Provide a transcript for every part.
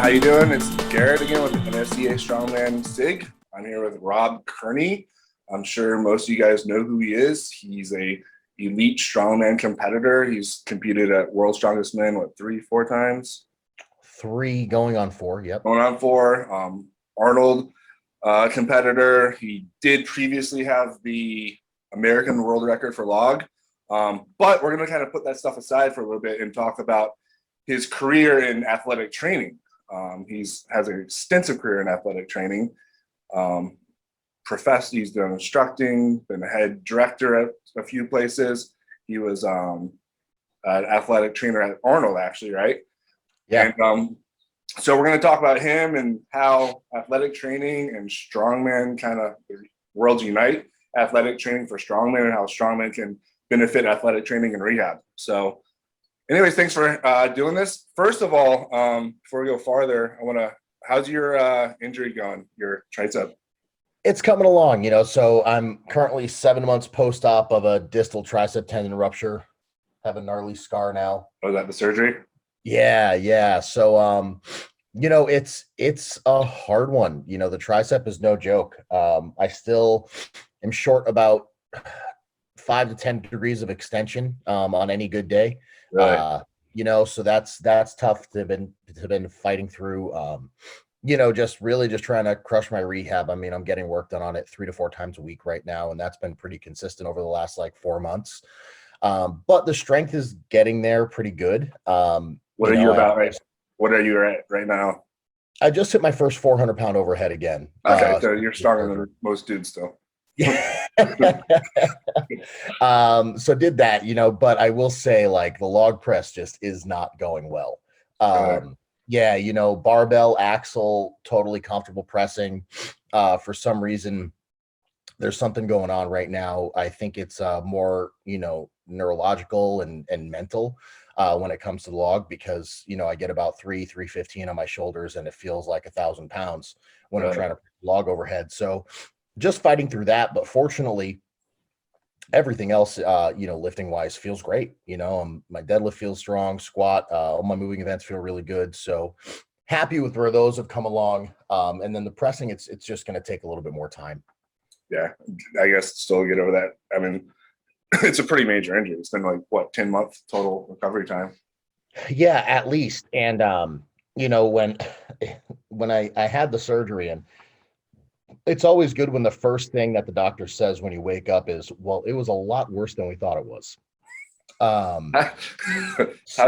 how you doing? It's Garrett again with the NSCA Strongman SIG. I'm here with Rob Kearney. I'm sure most of you guys know who he is. He's a elite strongman competitor. He's competed at World's Strongest Men, what, 3-4 times? 3 going on 4, yep. Going on 4. Arnold competitor. He did previously have the American world record for log. But we're going to kind of put that stuff aside for a little bit and talk about his career in athletic training. He's has an extensive career in athletic training. He's done instructing, been a head director at a few places. He was an athletic trainer at Arnold, actually, right? Yeah. And so we're going to talk about him and how athletic training and strongman kind of worlds unite. Athletic training for strongman and how strongman can benefit athletic training and rehab. So anyways, thanks for doing this. First of all, before we go farther, how's your injury going, your tricep? It's coming along, so I'm currently 7 months post-op of a distal tricep tendon rupture. Have a gnarly scar now. Oh, is that the surgery? Yeah. So, it's a hard one. The tricep is no joke. I still am short about 5 to 10 degrees of extension on any good day. Right. So that's tough to been fighting through. Just trying to crush my rehab. I mean, I'm getting work done on it 3 to 4 times a week right now, and that's been pretty consistent over the last 4 months. But the strength is getting there pretty good. What are you about right? What are you at right now? I just hit my first 400-pound overhead again. Okay, so you're stronger than most dudes still. So did that, but I will say the log press just is not going well. Yeah, barbell, axle, totally comfortable pressing. For some reason, there's something going on right now. I think it's more, neurological and mental when it comes to the log because, I get about 315 on my shoulders and it feels like 1,000 pounds when I'm trying to log overhead. So just fighting through that. But fortunately, everything else, lifting wise feels great. My deadlift feels strong, squat, all my moving events feel really good. So happy with where those have come along. And then the pressing, it's just going to take a little bit more time. Yeah, I guess still get over that. I mean, it's a pretty major injury. It's been 10 months total recovery time. Yeah, at least. And, when I had the surgery, and it's always good when the first thing that the doctor says when you wake up is, well, it was a lot worse than we thought it was. How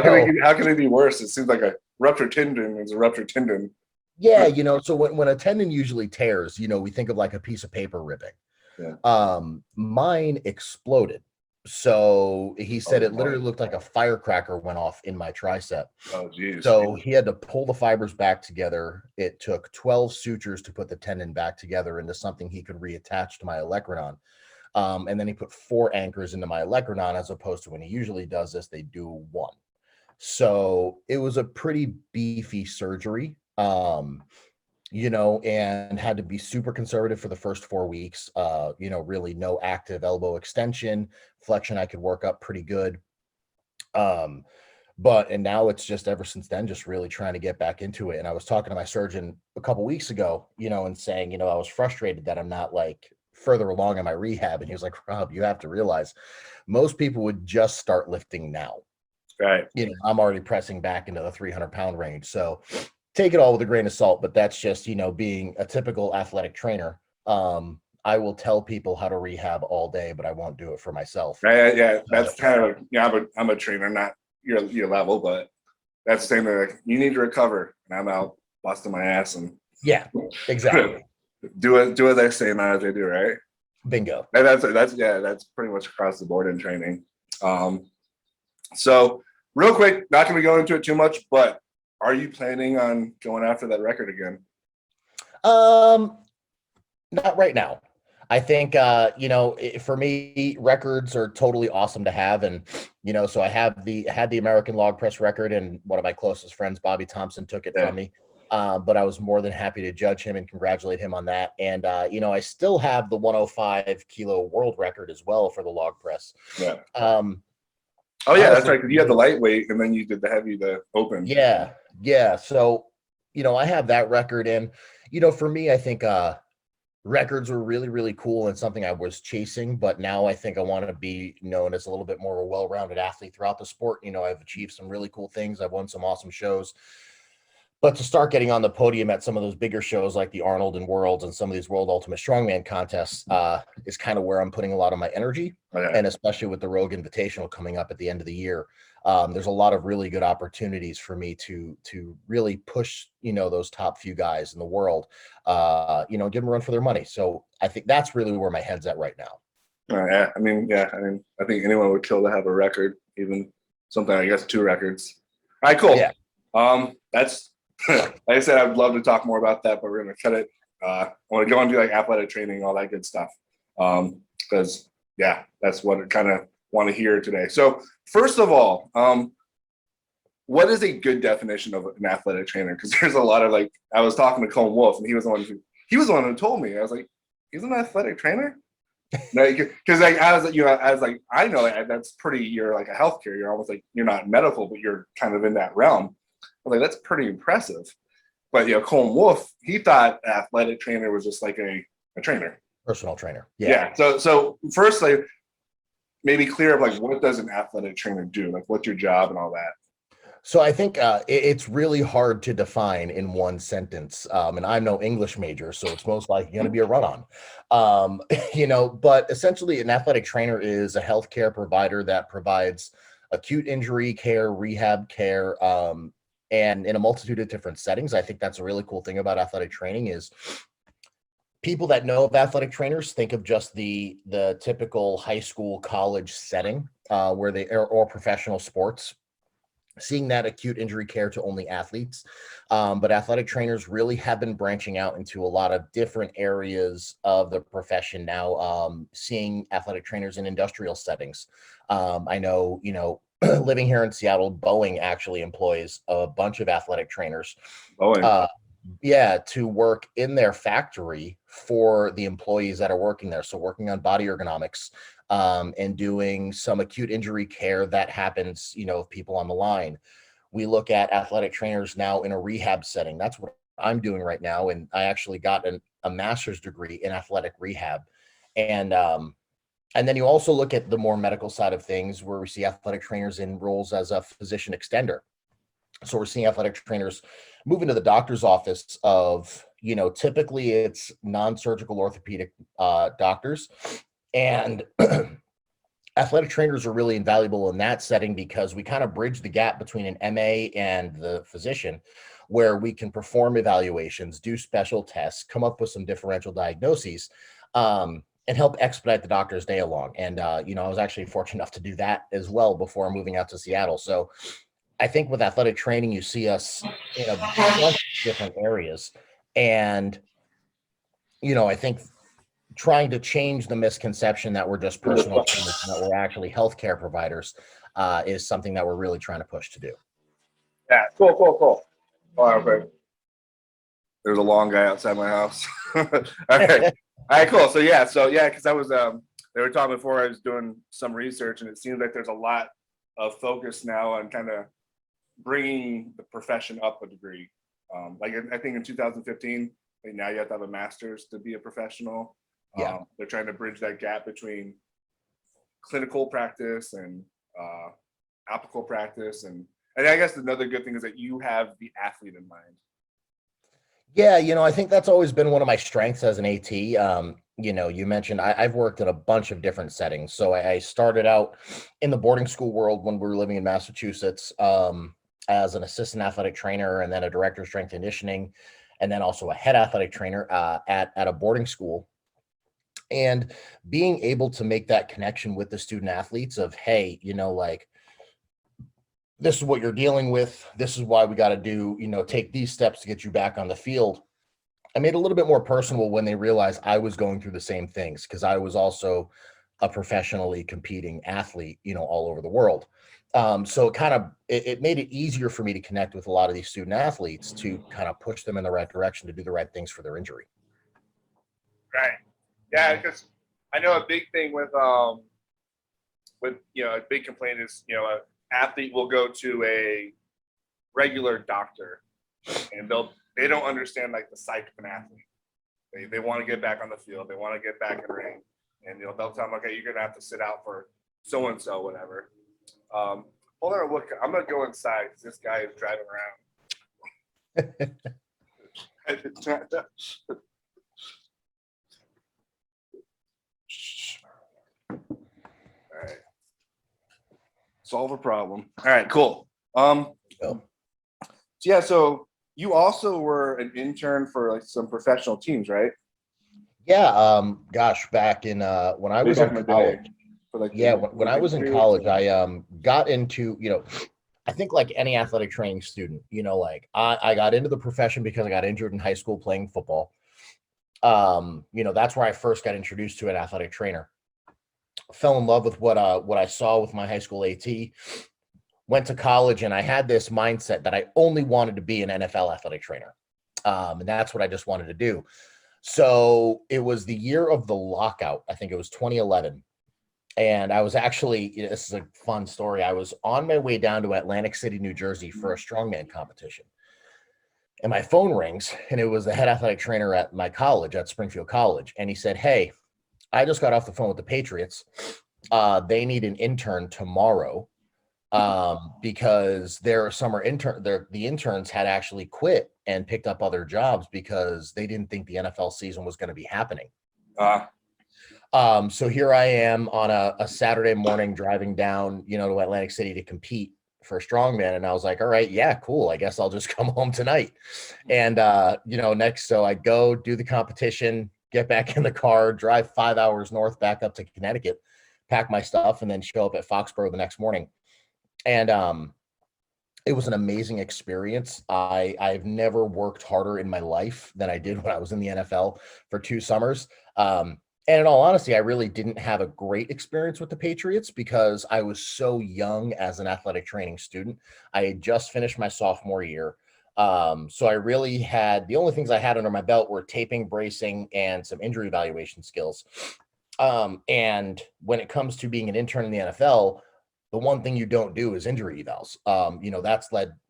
can it be worse? It seems like a ruptured tendon is a ruptured tendon. Yeah, so when a tendon usually tears, we think of a piece of paper ripping. Yeah. Mine exploded. So he said it literally looked like a firecracker went off in my tricep. Oh, geez. So he had to pull the fibers back together. It took 12 sutures to put the tendon back together into something he could reattach to my olecranon. And then he put 4 anchors into my olecranon, as opposed to when he usually does this, they do 1. So it was a pretty beefy surgery. And had to be super conservative for the first 4 weeks. Really no active elbow extension, flexion I could work up pretty good. And now it's just ever since then, just really trying to get back into it. And I was talking to my surgeon a couple weeks ago, and saying, I was frustrated that I'm not further along in my rehab. And he was like, Rob, you have to realize most people would just start lifting now. Right. I'm already pressing back into the 300-pound range. So take it all with a grain of salt, but that's just, being a typical athletic trainer. I will tell people how to rehab all day, but I won't do it for myself. Right. Yeah. That's kind of, I'm a trainer, not your level, but that's the same thing. You need to recover, and I'm out busting my ass and yeah, exactly. do what they say, not as they do, right? Bingo. And that's pretty much across the board in training. So real quick, not going to go into it too much, but are you planning on going after that record again? Not right now. I think, for me, records are totally awesome to have. And, so I had the American log press record, and one of my closest friends, Bobby Thompson, took it from me. But I was more than happy to judge him and congratulate him on that. And, I still have the 105 kilo world record as well for the log press. Yeah. Oh yeah, that's right. Because you had the lightweight, and then you did the heavy, the open. Yeah. So, I have that record. And, for me, I think records were really, really cool and something I was chasing. But now I think I want to be known as a little bit more of a well-rounded athlete throughout the sport. I've achieved some really cool things. I've won some awesome shows. But to start getting on the podium at some of those bigger shows like the Arnold and Worlds and some of these World Ultimate Strongman contests is kind of where I'm putting a lot of my energy. Okay. And especially with the Rogue Invitational coming up at the end of the year, there's a lot of really good opportunities for me to really push, those top few guys in the world, give them a run for their money. So I think that's really where my head's at right now. Yeah, I think anyone would kill to have a record, even something, I guess, 2 records. All right, cool. Yeah. That's like I said, I'd love to talk more about that, but we're gonna cut it. I want to go into like athletic training, all that good stuff. Because that's what I kind of want to hear today. So first of all, what is a good definition of an athletic trainer? Because there's a lot of I was talking to Colin Wolf, and he was the one who told me. I was like, he's an athletic trainer. Because I know that's pretty. You're like a healthcare. You're almost like you're not medical, but you're kind of in that realm. I was like, that's pretty impressive. But Colin Wolf, he thought athletic trainer was just like a trainer, personal trainer. Yeah. So first, maybe clear up what does an athletic trainer do? What's your job and all that? So I think it's really hard to define in one sentence. And I'm no English major, so it's most likely going to be a run-on. But essentially an athletic trainer is a healthcare provider that provides acute injury care, rehab care, and in a multitude of different settings. I think that's a really cool thing about athletic training is people that know of athletic trainers think of just the typical high school, college setting where they or professional sports, seeing that acute injury care to only athletes. But athletic trainers really have been branching out into a lot of different areas of the profession now, seeing athletic trainers in industrial settings. I know, living here in Seattle, Boeing actually employs a bunch of athletic trainers. Boeing. To work in their factory for the employees that are working there. So working on body ergonomics, and doing some acute injury care that happens, of people on the line. We look at athletic trainers now in a rehab setting. That's what I'm doing right now. And I actually got a master's degree in athletic rehab. And then you also look at the more medical side of things where we see athletic trainers in roles as a physician extender. So we're seeing athletic trainers move into the doctor's office of, typically it's non-surgical orthopedic doctors. And athletic trainers are really invaluable in that setting because we kind of bridge the gap between an MA and the physician, where we can perform evaluations, do special tests, come up with some differential diagnoses, and help expedite the doctor's day along. And, I was actually fortunate enough to do that as well before moving out to Seattle. So I think with athletic training, you see us in a bunch of different areas. And, I think trying to change the misconception that we're just personal trainers, that we're actually healthcare providers, is something that we're really trying to push to do. Yeah, cool. Okay. There's a long guy outside my house. Okay. All right, cool. So because I was they were talking before I was doing some research, and it seems like there's a lot of focus now on kind of bringing the profession up a degree. I think in 2015, now you have to have a master's to be a professional. Yeah. They're trying to bridge that gap between clinical practice and applicable practice, and I guess another good thing is that you have the athlete in mind. Yeah, I think that's always been one of my strengths as an AT. You mentioned I've worked in a bunch of different settings. So I started out in the boarding school world when we were living in Massachusetts, as an assistant athletic trainer, and then a director of strength and conditioning, and then also a head athletic trainer at a boarding school. And being able to make that connection with the student athletes of, hey, this is what you're dealing with. This is why we got to do, take these steps to get you back on the field. I made it a little bit more personal when they realized I was going through the same things, because I was also a professionally competing athlete, all over the world. So it made it easier for me to connect with a lot of these student athletes to kind of push them in the right direction to do the right things for their injury. Right. Yeah, because I know a big thing with a big complaint is an athlete will go to a regular doctor and they don't understand like the psyche of an athlete. They want to get back on the field. They want to get back in the ring. And they'll tell them, okay, you're gonna have to sit out for so and so, whatever. Hold on, look, I'm gonna go inside because this guy is driving around. All right. Solve a problem. All right, cool. Yeah, so you also were an intern for like some professional teams, right? Yeah, gosh, back in when I was in college. Like yeah, when I was in college, I got into, I think like any athletic training student, like I got into the profession because I got injured in high school playing football. That's where I first got introduced to an athletic trainer. Fell in love with what I saw with my high school AT. Went to college and I had this mindset that I only wanted to be an NFL athletic trainer. And that's what I just wanted to do. So it was the year of the lockout. I think it was 2011. And I was actually, this is a fun story. I was on my way down to Atlantic City, New Jersey for a strongman competition. And my phone rings, and it was the head athletic trainer at my college, at Springfield College. And he said, "Hey, I just got off the phone with the Patriots. They need an intern tomorrow because their summer intern, the interns had actually quit and picked up other jobs because they didn't think the NFL season was going to be happening." So here I am on a Saturday morning driving down, to Atlantic City to compete for strongman. And I was like, all right, yeah, cool. I guess I'll just come home tonight. And, so I go do the competition, get back in the car, drive 5 hours north back up to Connecticut, pack my stuff, and then show up at Foxborough the next morning. And it was an amazing experience. I've never worked harder in my life than I did when I was in the NFL for 2 summers. And in all honesty, I really didn't have a great experience with the Patriots because I was so young as an athletic training student. I had just finished my sophomore year. So I really had, the only things I had under my belt were taping, bracing, and some injury evaluation skills. And when it comes to being an intern in the NFL, the one thing you don't do is injury evals.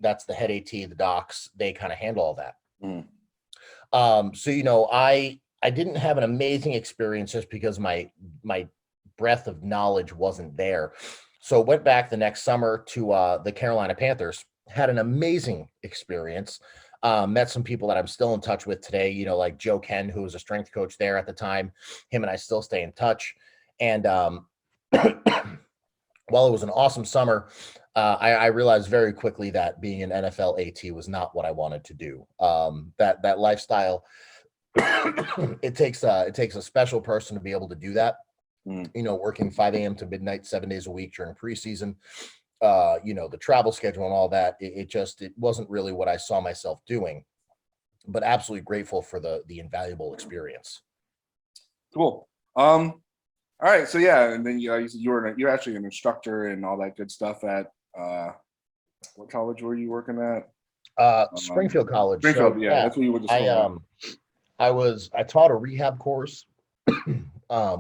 That's the head AT, the docs, they kind of handle all that. So, I didn't have an amazing experience just because my breadth of knowledge wasn't there. So went back the next summer to the Carolina Panthers, had an amazing experience. Met some people that I'm still in touch with today, like Joe Ken, who was a strength coach there at the time. Him and I still stay in touch. And while it was an awesome summer, I realized very quickly that being an NFL AT was not what I wanted to do. That lifestyle, it takes a special person to be able to do that. Working 5 a.m. to midnight, 7 days a week during preseason, the travel schedule and all that. It wasn't really what I saw myself doing, but absolutely grateful for the invaluable experience. Cool. All right. So yeah, and then you said you're actually an instructor and all that good stuff at what college were you working at? Springfield College. Springfield, so, yeah, that's what you were just I taught a rehab course,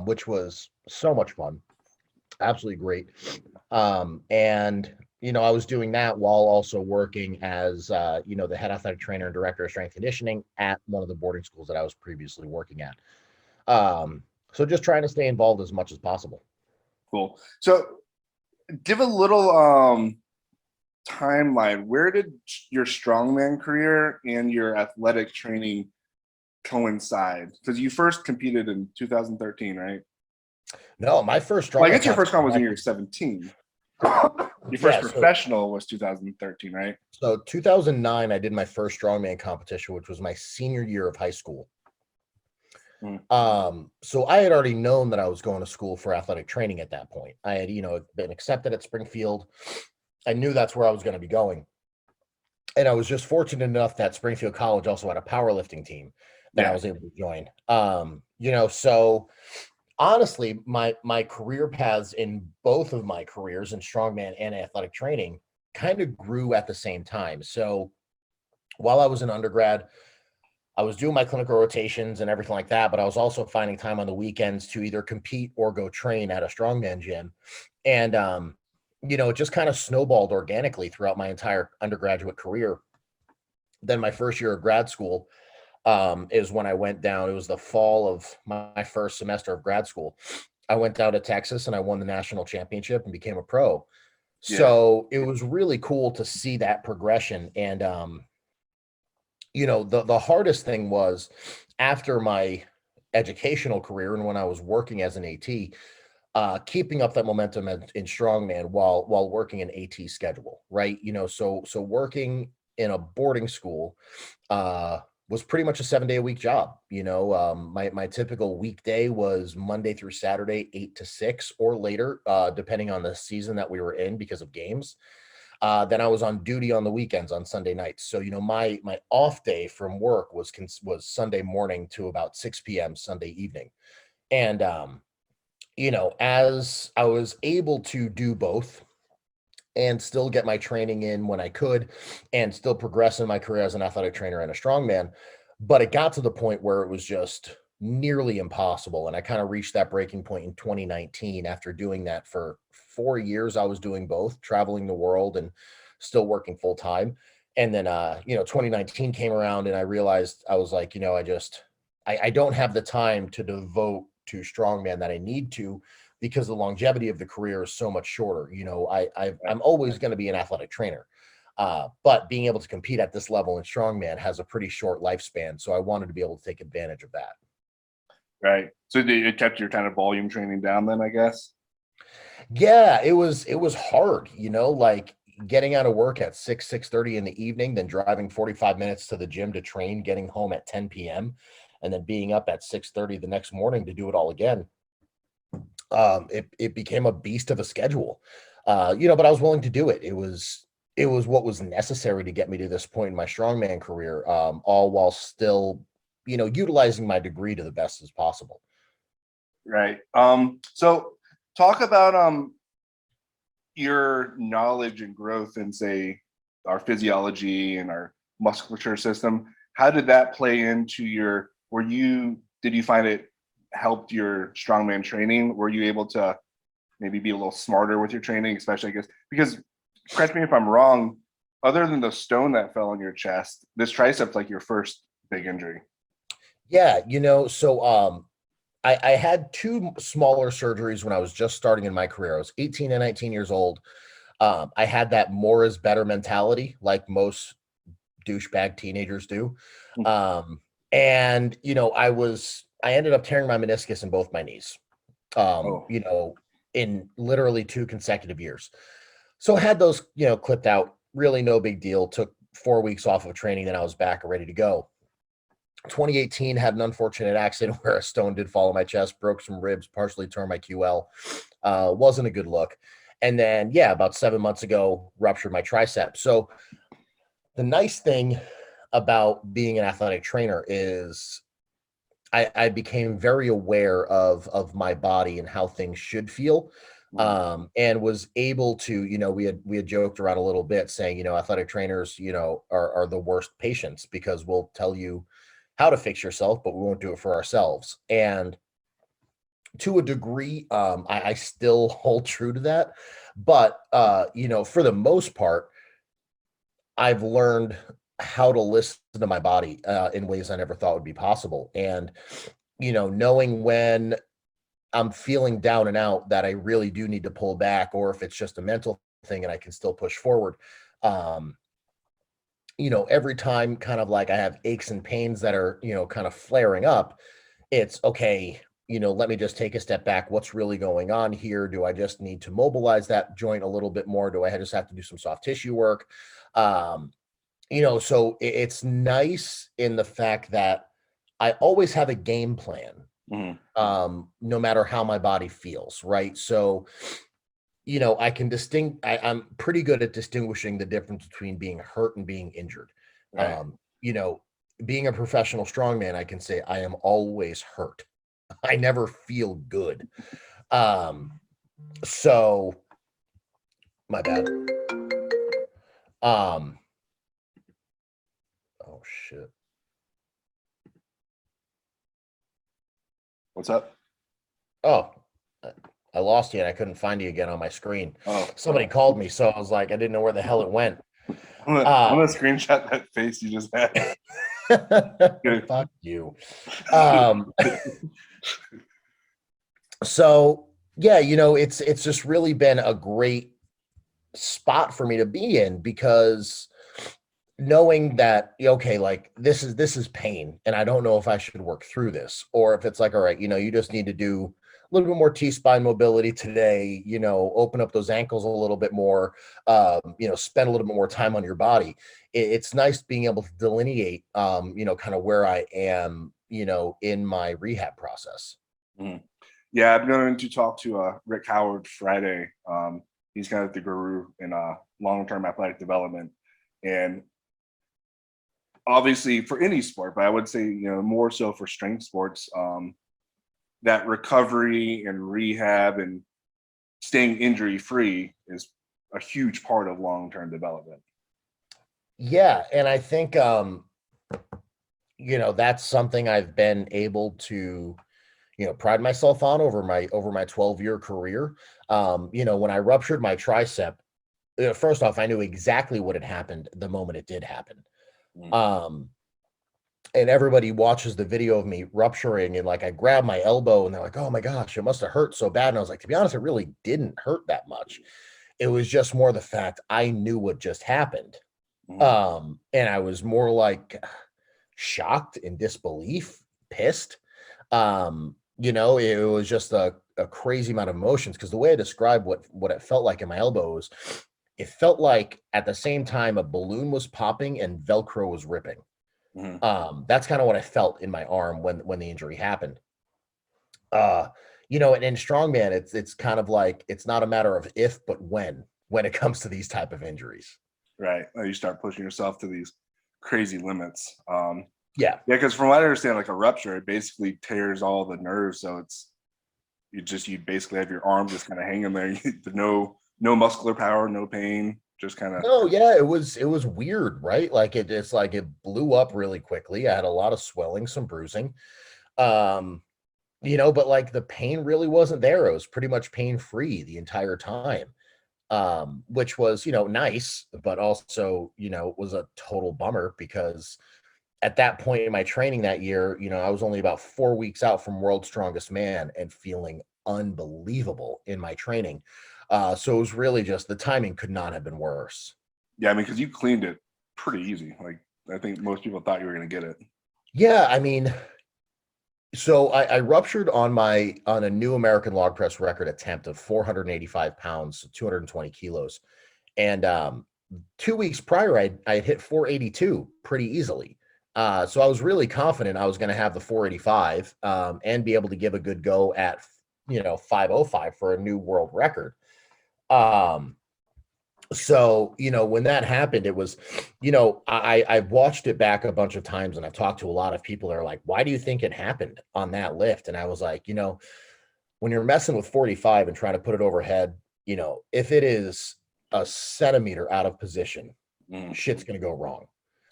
which was so much fun. Absolutely great. And I was doing that while also working as the head athletic trainer and director of strength conditioning at one of the boarding schools that I was previously working at. So just trying to stay involved as much as possible. Cool. So give a little timeline. Where did your strongman career and your athletic training coincide? Because you first competed in 2013, right? No, my first strongman. Well, I guess your first one was when you were 17. Your first professional was 2013, right? So 2009, I did my first strongman competition, which was my senior year of high school. So I had already known that I was going to school for athletic training at that point. I had, been accepted at Springfield. I knew that's where I was going to be going. And I was just fortunate enough that Springfield College also had a powerlifting team that I was able to join. So honestly, my career paths in both of my careers in strongman and athletic training kind of grew at the same time. So while I was in undergrad, I was doing my clinical rotations and everything like that, but I was also finding time on the weekends to either compete or go train at a strongman gym. And, it just kind of snowballed organically throughout my entire undergraduate career Then my first year of grad school is when I went down. It was the fall of my first semester of grad school. I went down to Texas and I won the national championship and became a pro. Yeah. So it was really cool to see that progression. And the hardest thing was after my educational career and when I was working as an AT, keeping up that momentum in strongman while working an AT schedule, right? So working in a boarding school uh, was pretty much a 7 day a week job. My typical weekday was Monday through Saturday, 8 to 6 or later, depending on the season that we were in because of games. Then I was on duty on the weekends on Sunday nights. So my off day from work was Sunday morning to about 6 p.m. Sunday evening. And as I was able to do both and still get my training in when I could and still progress in my career as an athletic trainer and a strongman. But it got to the point where it was just nearly impossible. And I kind of reached that breaking point in 2019 after doing that for 4 years. I was doing both, traveling the world and still working full time. And then, 2019 came around and I realized I was like, I don't have the time to devote to strongman that I need to because the longevity of the career is so much shorter. I'm always going to be an athletic trainer, but being able to compete at this level in strongman has a pretty short lifespan. So I wanted to be able to take advantage of that. Right. So it kept your kind of volume training down then, I guess. Yeah, it was hard, like getting out of work at 6:30 in the evening, then driving 45 minutes to the gym to train, getting home at 10 p.m., and then being up at 6:30 the next morning to do it all again. It became a beast of a schedule. But I was willing to do it. It was what was necessary to get me to this point in my strongman career, all while still, utilizing my degree to the best as possible. Right. So talk about your knowledge and growth in, say, our physiology and our musculature system. How did that play into did you find it helped your strongman training? Were you able to maybe be a little smarter with your training, especially, I guess, because correct me if I'm wrong, other than the stone that fell on your chest, this tricep's like your first big injury. Yeah, so I had two smaller surgeries when I was just starting in my career. I was 18 and 19 years old. I had that more is better mentality, like most douchebag teenagers do. Um, and I ended up tearing my meniscus in both my knees. Oh, In literally 2 consecutive years. So I had those, clipped out. Really no big deal. Took 4 weeks off of training, then I was back and ready to go. 2018 had an unfortunate accident where a stone did fall on my chest, broke some ribs, partially tore my QL. Wasn't a good look. And then, yeah, about 7 months ago, ruptured my tricep. So the nice thing about being an athletic trainer is I became very aware of my body and how things should feel. And was able to, we had joked around a little bit saying, athletic trainers, are the worst patients because we'll tell you how to fix yourself, but we won't do it for ourselves. And to a degree, I still hold true to that. But for the most part, I've learned how to listen to my body in ways I never thought would be possible. And, knowing when I'm feeling down and out that I really do need to pull back, or if it's just a mental thing and I can still push forward. Um, every time kind of like I have aches and pains that are, kind of flaring up, it's okay. Let me just take a step back. What's really going on here? Do I just need to mobilize that joint a little bit more? Do I just have to do some soft tissue work? Um, so it's nice in the fact that I always have a game plan, mhm. no matter how my body feels, right? So, I can I'm pretty good at distinguishing the difference between being hurt and being injured. Right. Um, you know, being a professional strongman, I can say I am always hurt. I never feel good. Um, so my bad. Um, oh shit. What's up? Oh, I lost you and I couldn't find you again on my screen. Oh, Somebody called me, so I was like, I didn't know where the hell it went. I'm gonna screenshot that face you just had. Fuck you. So yeah, it's just really been a great spot for me to be in, because knowing that, okay, like this is pain, and I don't know if I should work through this, or if it's like, all right, you just need to do a little bit more T-spine mobility today, open up those ankles a little bit more, spend a little bit more time on your body. It's nice being able to delineate, kind of where I am, in my rehab process. Mhm. Yeah, I'm going to talk to Rick Howard Friday. He's kind of the guru in long-term athletic development, and obviously for any sport, but I would say more so for strength sports, that recovery and rehab and staying injury free is a huge part of long-term development. Yeah, and I think that's something I've been able to pride myself on over my 12-year career. When I ruptured my tricep, first off, I knew exactly what had happened the moment it did happen. And everybody watches the video of me rupturing, and like I grabbed my elbow and they're like, oh my gosh, it must have hurt so bad. And I was like, to be honest, it really didn't hurt that much. It was just more the fact I knew what just happened. And I was more like shocked, in disbelief, pissed. It was just a crazy amount of emotions, because the way I described what it felt like in my elbows, it felt like at the same time a balloon was popping and Velcro was ripping. That's kind of what I felt in my arm when the injury happened. And in strongman, it's kind of like, it's not a matter of if, but when it comes to these type of injuries. Right. You start pushing yourself to these crazy limits. Yeah, because from what I understand, like a rupture, it basically tears all the nerves. So you basically have your arm just kind of hanging there. No muscular power, no pain, just kind of. No, yeah, it was weird, right? Like it's like it blew up really quickly. I had a lot of swelling, some bruising. But like the pain really wasn't there. It was pretty much pain-free the entire time. Which was, nice, but also, was a total bummer, because at that point in my training that year, I was only about 4 weeks out from World's Strongest Man and feeling unbelievable in my training. So it was really just, the timing could not have been worse. Yeah, I mean, because you cleaned it pretty easy. Like, I think most people thought you were going to get it. Yeah, I mean, so I ruptured on a new American log press record attempt of 485 pounds, 220 kilos. And 2 weeks prior, I had hit 482 pretty easily. So I was really confident I was going to have the 485 and be able to give a good go at 505 for a new world record. So when that happened, it was, I've watched it back a bunch of times, and I've talked to a lot of people that are like, why do you think it happened on that lift? And I was like, when you're messing with 45 and trying to put it overhead, if it is a centimeter out of position, shit's going to go wrong.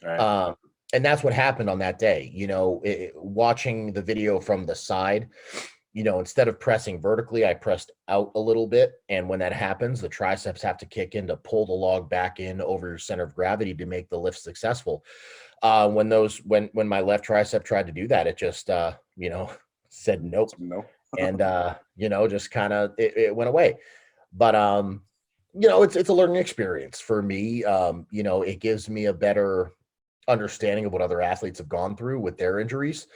Right. And that's what happened on that day. Watching the video from the side, instead of pressing vertically, I pressed out a little bit. And when that happens, the triceps have to kick in to pull the log back in over your center of gravity to make the lift successful. When my left tricep tried to do that, it just, said nope. No. And, just kind of, it went away. But, it's a learning experience for me. It gives me a better understanding of what other athletes have gone through with their injuries.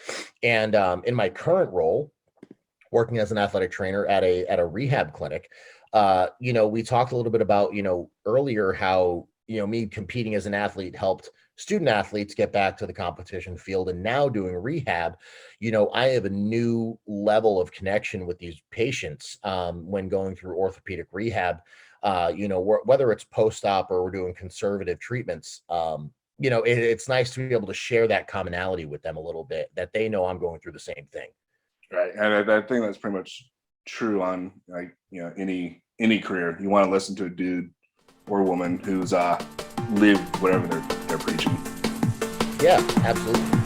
And in my current role, working as an athletic trainer at a rehab clinic, we talked a little bit about, earlier how, me competing as an athlete helped student athletes get back to the competition field. And now doing rehab, I have a new level of connection with these patients when going through orthopedic rehab, whether it's post-op or we're doing conservative treatments. It's nice to be able to share that commonality with them a little bit, that they know I'm going through the same thing. Right. And I think that's pretty much true on any career. You want to listen to a dude or woman who's lived whatever they're preaching. Yeah, absolutely.